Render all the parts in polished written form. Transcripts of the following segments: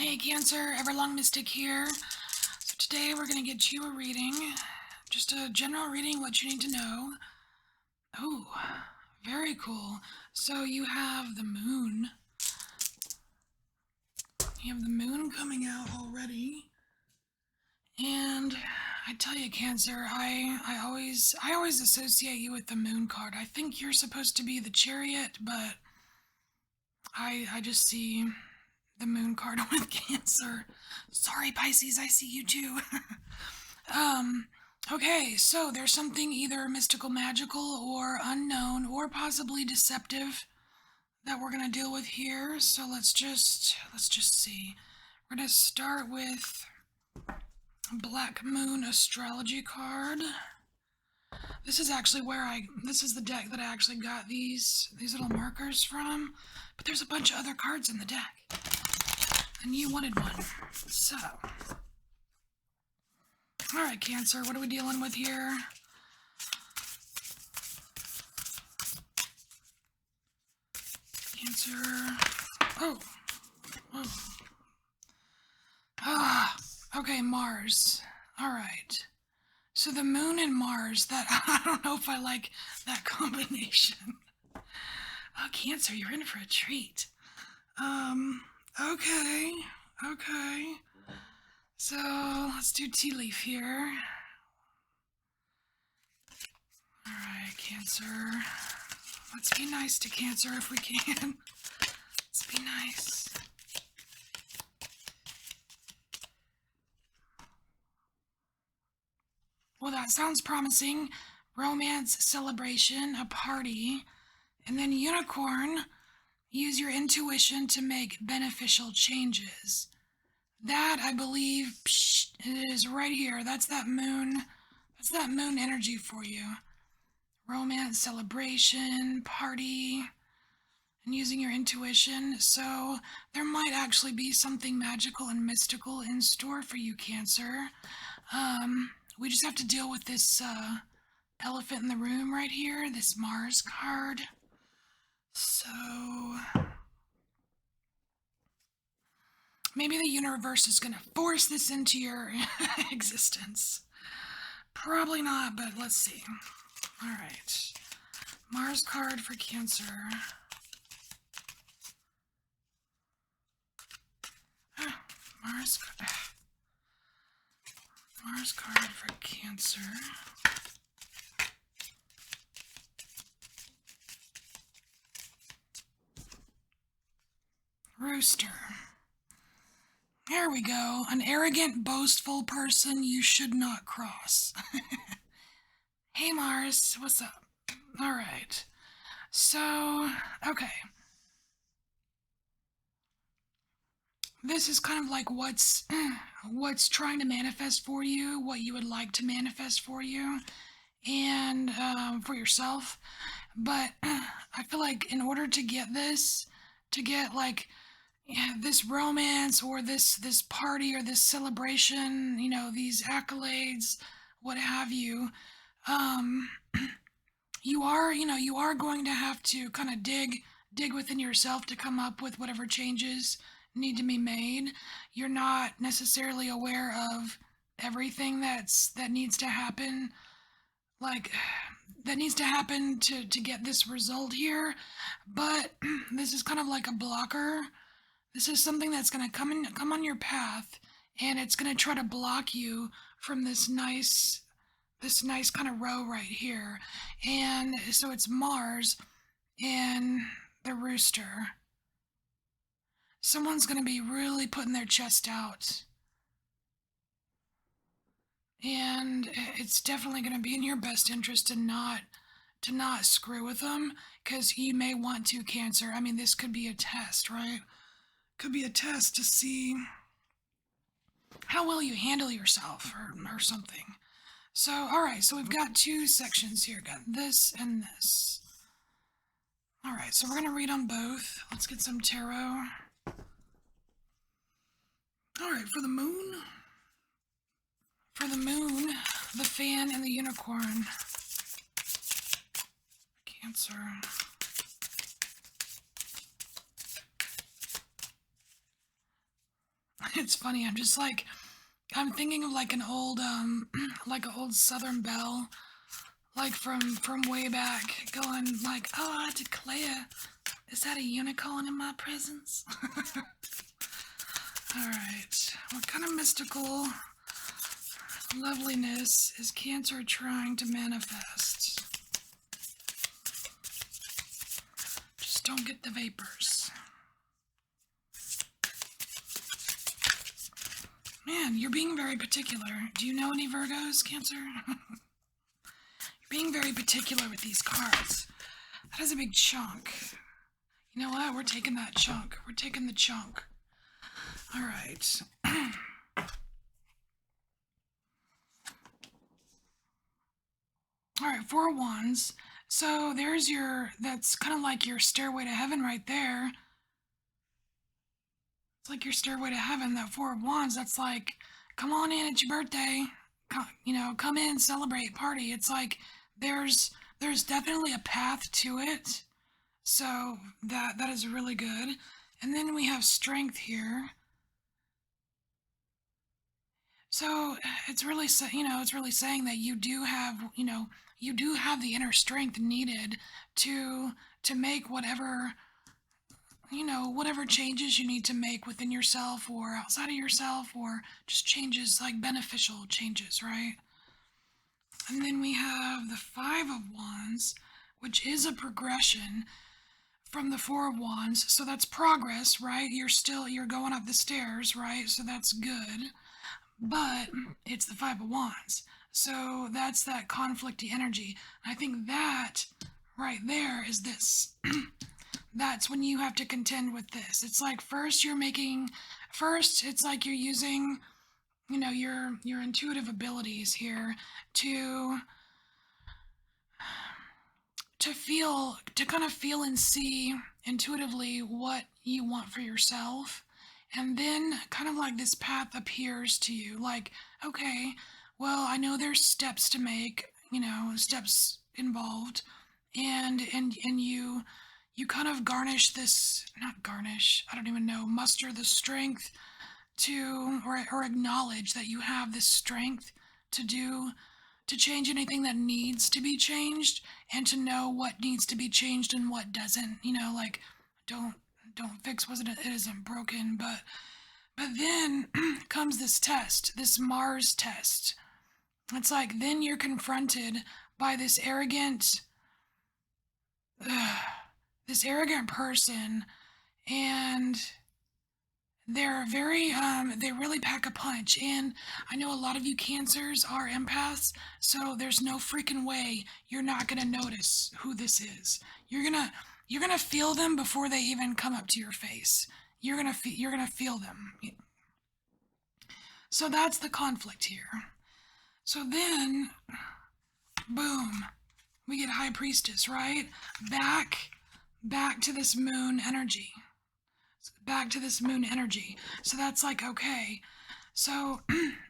Hey Cancer, EverlongMystic here. So today we're going to get you a reading. Just a general reading, what you need to know. Oh, very cool. So you have the moon. You have the moon coming out already. And I tell you, Cancer, I always associate you with the moon card. I think you're supposed to be the Chariot, but I just see the moon card with Cancer. Sorry, Pisces, I see you too. Okay, so there's something either mystical, magical, or unknown, or possibly deceptive that we're gonna deal with here. So let's just see. We're gonna start with Black Moon Astrology card. This is actually this is the deck that I actually got these little markers from, but there's a bunch of other cards in the deck, and you wanted one, so. Alright, Cancer, what are we dealing with here? Cancer. Oh. Okay, Mars. Alright. So the moon and Mars, I don't know if I like that combination. Oh, Cancer, you're in for a treat. Okay. So, let's do tea leaf here. Alright, Cancer. Let's be nice to Cancer if we can. Let's be nice. Well, that sounds promising. Romance, celebration, a party. And then unicorn, use your intuition to make beneficial changes. That, I believe, it is right here. That's that moon energy for you. Romance, celebration, party, and using your intuition. So there might actually be something magical and mystical in store for you, Cancer. We just have to deal with this elephant in the room right here, this Mars card. So maybe the universe is going to force this into your existence. Probably not, but let's see. All right. Mars card for Cancer. Mars card for Cancer. Rooster. There we go. An arrogant, boastful person you should not cross. Hey Mars, what's up? Alright. So, okay. This is kind of like what's trying to manifest for you, what you would like to manifest for you, and for yourself. But I feel like in order to get this, to get like this romance or this party or this celebration, you know, these accolades, what have you, you are going to have to kind of dig within yourself to come up with whatever changes need to be made. You're not necessarily aware of everything that needs to happen, like that needs to happen to get this result here, but this is kind of like a blocker. This is something that's going to come on your path, and it's going to try to block you from this nice kind of row right here. And so it's Mars and the rooster. Someone's going to be really putting their chest out. And it's definitely going to be in your best interest to not screw with them, because you may want to, Cancer. I mean, this could be a test, right? Could be a test to see how well you handle yourself or something. So, alright, so we've got two sections here. Got this and this. Alright, so we're going to read on both. Let's get some tarot. Alright, for the moon, the fan, and the unicorn. Cancer. It's funny. I'm thinking of like an old like an old Southern belle, like from way back, going like, "Oh, I declare, is that a unicorn in my presence?" All right. What kind of mystical loveliness is Cancer trying to manifest? Just don't get the vapors. Man, you're being very particular. Do you know any Virgos, Cancer? You're being very particular with these cards. That is a big chunk. You know what? We're taking that chunk. We're taking the chunk. All right. All right, 4 of Wands. So there's that's kind of like your stairway to heaven right there. It's like your stairway to heaven, that 4 of Wands. That's like, come on in, it's your birthday. Come in, celebrate, party. It's like there's definitely a path to it. So that is really good. And then we have strength here. So it's really it's really saying that you do have, you do have the inner strength needed to make whatever changes you need to make within yourself or outside of yourself, or just changes, like beneficial changes, right? And then we have the 5 of Wands, which is a progression from the 4 of Wands. So that's progress, right? You're going up the stairs, right? So that's good. But it's the 5 of Wands. So that's that conflicty energy. I think that right there is this. That's when you have to contend with this. It's like first it's like you're using, your intuitive abilities here to kind of feel and see intuitively what you want for yourself. And then kind of like this path appears to you, like, okay, well, I know there's steps to make, steps involved. And you kind of not garnish, I don't even know, muster the strength to, or acknowledge that you have this strength to change anything that needs to be changed, and to know what needs to be changed and what doesn't. Like, don't fix what it isn't broken. But then comes this test, this Mars test. It's like then you're confronted by this arrogant person, and they really pack a punch. And I know a lot of you Cancers are empaths, so there's no freaking way you're not gonna notice who this is. You're gonna feel them before they even come up to your face. You're gonna feel them. So that's the conflict here. So then, boom, we get High Priestess, right? Back to this moon energy. Back to this moon energy. So that's like, okay, so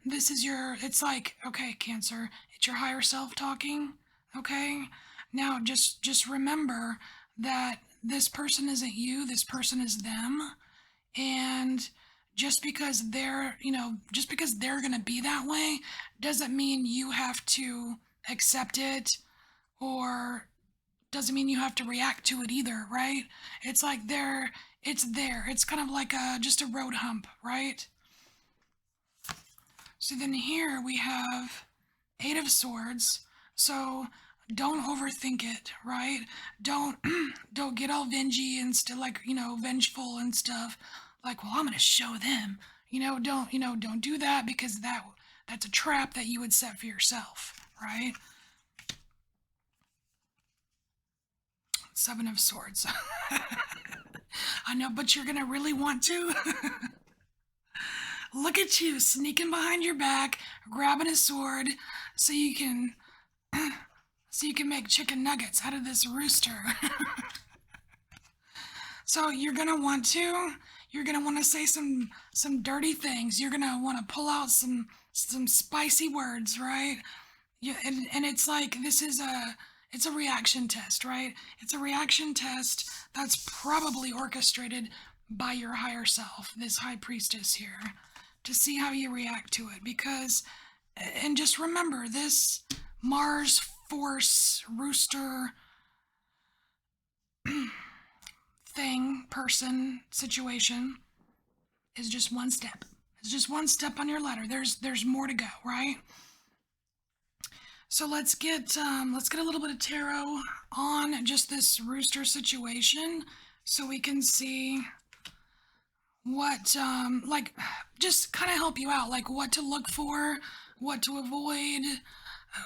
it's like, okay, Cancer, it's your higher self talking, okay? Now just remember that this person isn't you, this person is them. And just because they're going to be that way doesn't mean you have to accept it, or doesn't mean you have to react to it either, right? It's like it's there. It's kind of like just a road hump, right? So then here we have 8 of Swords. So don't overthink it, right? Don't don't get all vengey and still, like, vengeful and stuff. Like, well, I'm gonna show them. Don't do that, because that's a trap that you would set for yourself, right? 7 of Swords. I know, but you're gonna really want to. Look at you sneaking behind your back, grabbing a sword, so you can make chicken nuggets out of this rooster. So you're gonna want to say some dirty things. You're gonna want to pull out some spicy words, right? Yeah, and it's like it's a reaction test, right? It's a reaction test that's probably orchestrated by your higher self, this High Priestess here. to see how you react to it. Because, and just remember, this Mars force rooster person situation is just one step. It's just one step on your ladder. There's more to go, right? So let's get a little bit of tarot on just this rooster situation, so we can see what like, just kind of help you out, like what to look for, what to avoid,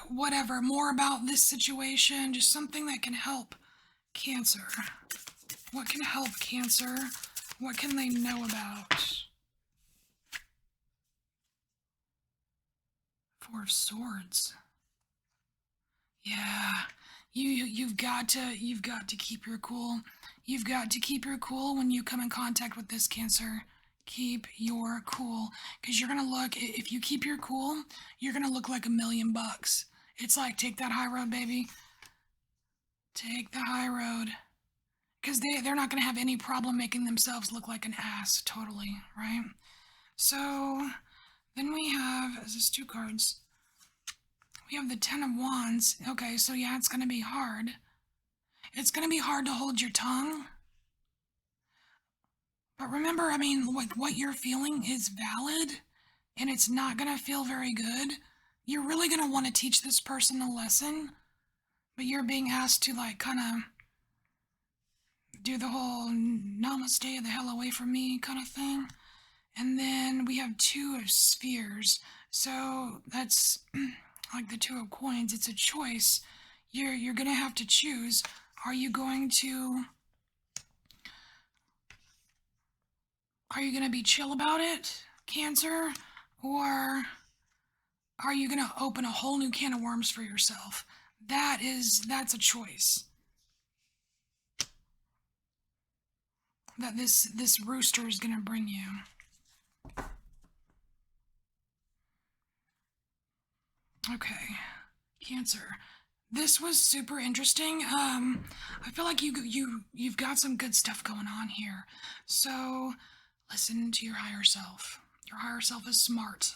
whatever, more about this situation, just something that can help Cancer. What can help Cancer? What can they know about? Four of Swords. Yeah, you've got to keep your cool. You've got to keep your cool when you come in contact with this Cancer. Keep your cool, because you're gonna look. If you keep your cool, you're gonna look like $1,000,000. It's like, take that high road, baby. Take the high road, because they're not gonna have any problem making themselves look like an ass. Totally, right? So then we have, is this 2 cards? We have the 10 of Wands. Okay, so yeah, it's going to be hard. It's going to be hard to hold your tongue. But remember, I mean, what you're feeling is valid, and it's not going to feel very good. You're really going to want to teach this person a lesson, but you're being asked to, like, kind of do the whole namaste, the hell away from me kind of thing. And then we have 2 of Spheres. So that's like the 2 of Coins. It's a choice. You're gonna have to choose. Are you going to be chill about it, Cancer? Or are you gonna open a whole new can of worms for yourself? That's a choice that this rooster is gonna bring you. Okay, Cancer. This was super interesting. I feel like you've got some good stuff going on here. So listen to your higher self. Your higher self is smart.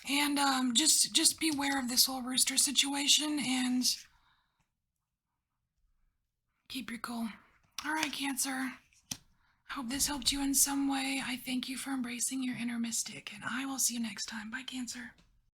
And just beware of this whole rooster situation and keep your cool. All right, Cancer. I hope this helped you in some way. I thank you for embracing your inner mystic, and I will see you next time. Bye, Cancer.